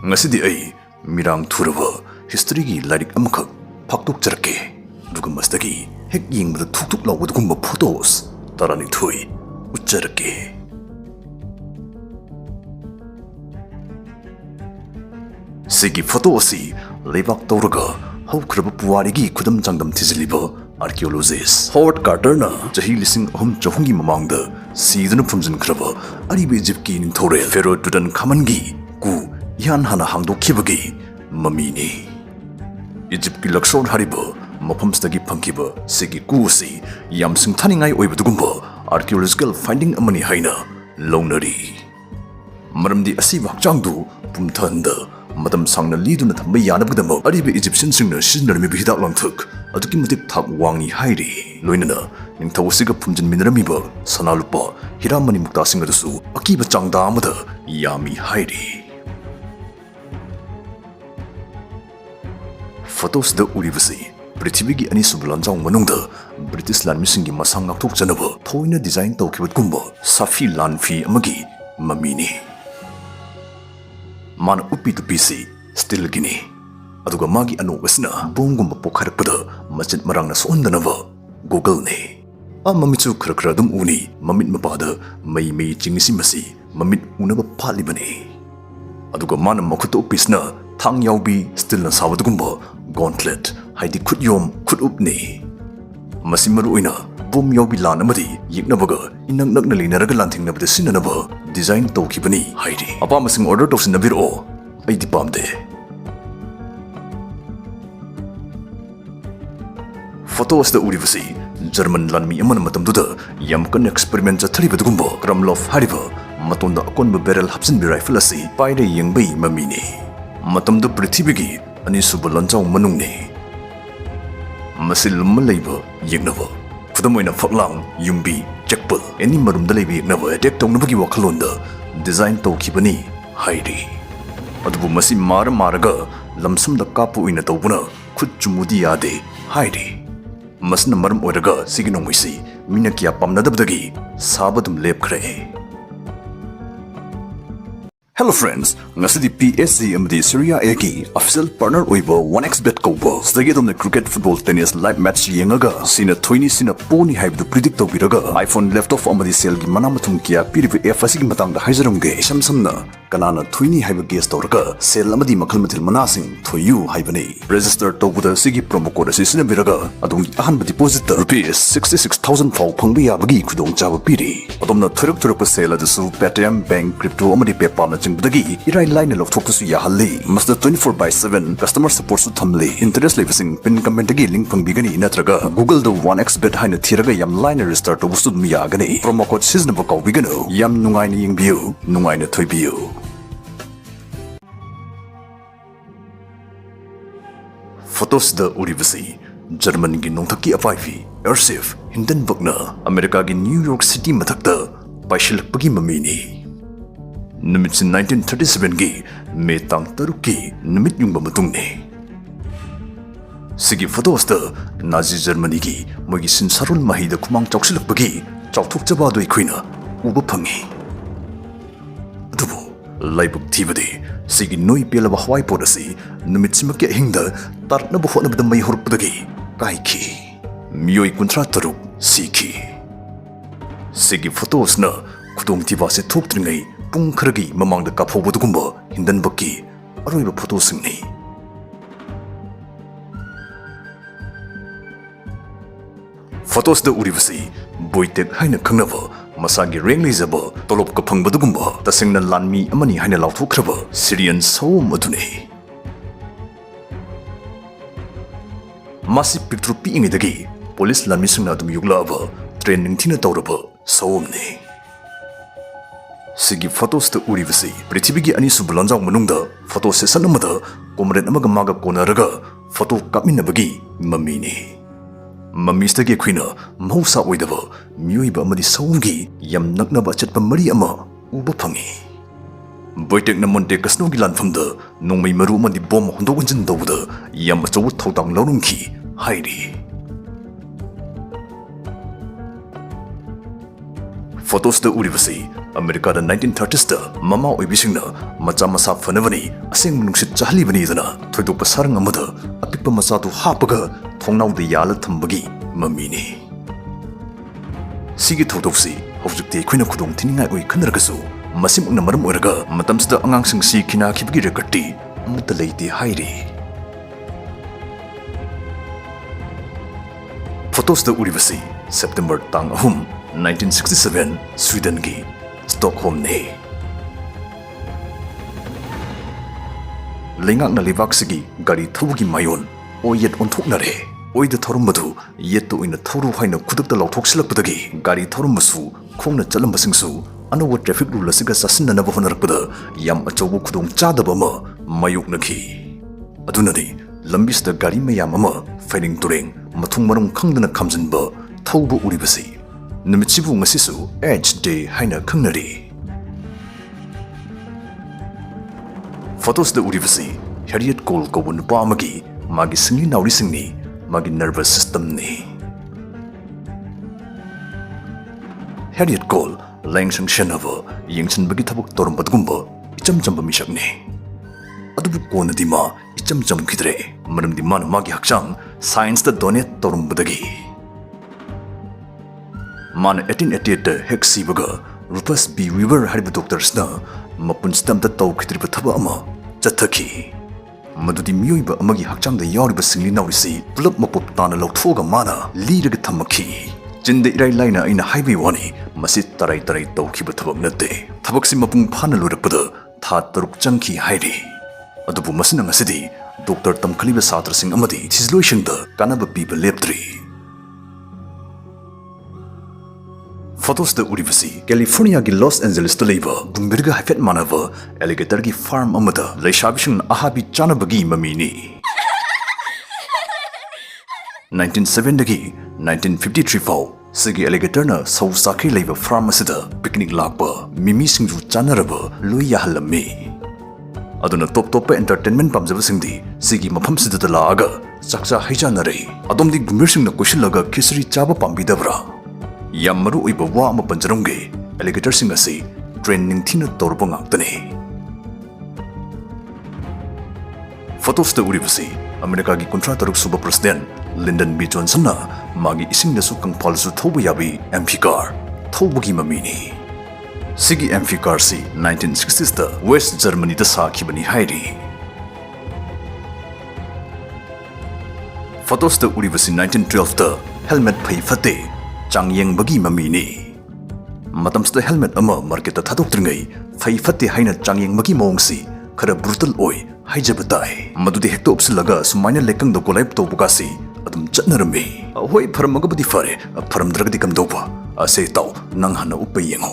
ngasi di ai mirang thuraba history gi larik amakak phaktok charake duga mastagi hek yingba thuk laoba gumba photos tarani thui ucharake sigi photo asi lebak tawraga haukraba puwari gi khudam changdam thizliba archaeologist Howard Carter na jahi lising chahungi mamangda siduna phumjin khraba aribe Egypt ki ningthore Pharaoh Tutankhamun ku yan hana hangdokhibagi mamini Egypt ki laksor hariba mafamstagi phangkiba sigi ku si yam singthaningai oibadugumba archaeological finding amani haina launari maramdi asi wakchangdu pumthanda matam sangna liduna thamba yanabgdamo aribe Egyptian singna sinarmi bihidak langthuk aduki matik thak wangi hairi loinana ningthawsiga phumjin minaramiba sanalupa hiramani mukta singadusu akiba changda amada yami hairi photos da uribasi prithibigi ani sublanjang manungda British landmisingi masang ngakthok janaba thoina design tawkibat kumba safi lanfi amagi mamini mana upi tupisi still gini aduga magi anobasna bongumba pokharakpada machit marangna sondanaba Google ne mamichu khrakra dum uni mamit mapada mai chingisi masi mamit unaba phalibani aduga mana makhuto upisna thang yaubi still na sawadugumba gauntlet haidi khutyom khutupni masi maruina bom yaubi lan amadi yiknabaga inang nakna linaraga lanthingnabaga sinanaba design tawkibani haidi apa masing order tawsinabiro aidi pamde photos da uribasi German lanmi amana matamduda yam kan experiment chatharibaduгумба Kramlof hariba matonda akonba barrel hapsin bi rifle asi paire yengbai mamini matamdu prithibigi ani suba lanchau manungni masil malaiba yegnaba fudamoina faklang yumbi checkpul any marumda leibi yegnaba attack tawnabagi wakhalonda design tawkibani hairi adubu masi maraga lamsamda kapu ina tawbuna khut chumudi yade hairi masna maram oraga siginongwisi mina kya pamnadabdagi sabadum lepkhre Hello friends, ngasidi PSC amdi Syria A ki official partner oibo 1xbet kobo stagi domne cricket football tennis live match yengaga sina thoini sina poni haibdu predict tobiraga iPhone laptop amdi sale gi manamathum kia piriv FSC gi matangda haijarumge samsamna kanana thoini haiba guest tawraga sale amdi makhal mathil manasing thoyu haibani register tobuda sigi promo code sina biraga adungi ahan deposit rupees 66000 faw phangbi yabagi khudong chaba piri adomna thurak sale adasu Paytm bank crypto amdi PayPal Dagi irai line of talk to Yahalli must the 24/7 customer support to Thamli interest living pin comment dagi link pang bigani natraga Google the 1xbet haina thiraga yam line restart to busud miyagani promo code season ko bigano yam nungai ni yingbiu nungai na thoibiu photos the urivasi German gi nongthaki apaifi airsafe Hindenburgna America gi New York City mathakta paishilpagi mamini Numit 1937 gi May tang taruki numit yungba matungni Sigi photos da Nazi Germany gi mogi sinsarul mahida kumang choksilakbagi chokthok jabado ikhuina uba phangi adubu laibuk thibadi sigi noi pelaba hawai podasi numit simaki hingda tarna bu hona badam mai horpdagi kaiki miyoi kuntra taruk siki Sigi photos na khudong tiba se thoktringai pung kharagi mamangda kaphobuduгумба Hindenburgki aroiba photo singni photos da urivasi boitek haina khangnaba masagi rengli jaba tolop ka phangbaduгумба tasingna lanmi amani haina lauthokraba Syrian sawm aduni masi picture pi ingidagi police lanmi singna dum yuglaba training thina tawraba sawmni Sigi photos da urivasi prithibigi ani sublanjang manungda photo session amada comrade amaga maga konaraga photo kapminabagi mamini mamistagi khina mausa oidaba miyuiba amadi sawmgi yam naknaba chatpa mari ama uba phangi boitek na monte kasno gi lanfamda nongmai maru amadi bom hondogunjin dawda yam achaw thawtang laurungki hairi photos da urivasi America 1930s mama oibisingna macha masa fanavani aseng nungsit chahlibani dana thoidok pasarang amada apikpa macha tu hapaga thongnau de yala thambagi mamini sigi thodoksi hojukte khoina khudong thiningai oi khanaragasu masimukna maram oiraga matamsida angangsing si khina khibgi rekati amta leiti hairi photos da urivasi September tang ahum 1967 Sweden gi Stockholm ne lengak na levaksigi gari thobugi mayon oyet onthoknare oida thorumbadu yetto ina thoru haina khudakta lauthoksilakpadagi gari thorumbasu khongna chalambasingsu anowa traffic rule asiga sasinna honarakpada yam achobu khudong chadaba ma mayuknakhi adunani lambisda gari mayam ama fairing tureng mathung marum khangdana khamjinba thobu uribasi numichibu ngasisu edge day haina khangnari photos da uribasi Harriet Cole ko nupa amagi magi singli nauri singni magi nervous system ni Harriet Cole langsung shenava yingchin bagi thabuk torumbadgumba icham chamba mishakni adubu kona dima icham cham khidre maram di man magi hakchang science da donate torumbadagi man 1888 hexi baga Rufus B Weaver hariba doctors na mapun stam da taw khidriba thaba ama chathaki madudi miyoi ba amagi hakchang da yawriba singli nawrisi pulap mapop tana lauthoga mana liraga thamaki Jinde irai laina aina highway wani masi tarai tawkiba thabak nate thabak si mapung phana lorakpada tha taruk changki hairi adubu masina ngasidi doctor tamkhaliba satra sing amadi thizloisingda kanaba piba leptri photos da urivasi California gi Los Angeles to leba bumbirga hafet manava alligator gi farm amada leishabishing ahabi chanabagi mamini 1970 gi 1953 fau sigi alligator na sau sakhi leba farm asida picnic lakpa mimi singju chanaraba loya halami aduna top entertainment pamjaba singdi sigi mafam sida laaga sakcha haijanare adomdi gumir singna kushilaga kisri chaba pambidabra yamaru oiba wa ama panjarongge alligator sing asi training thina torba ngaktani photos da uribasi America gi kontra taruk suba president Lyndon B Johnson na magi ising da su kangpalsu thobu yabi MP car thobugi mamini sigi MP car si 1960s da West Germany da sakhibani hairi photos da uribasi 1912 da helmet phai fate changyeng bagi mamini matamsda helmet ama market ta thadok tringai phai fate haina changyeng bagi mongsi khara brutal oi haijabatai madudi hekto upsilaga sumaina lekang do kolaip to bukasi adum chatnarami hoi pharamagabadi fare pharamdragdi kam doba ase taw nang hana upai yengo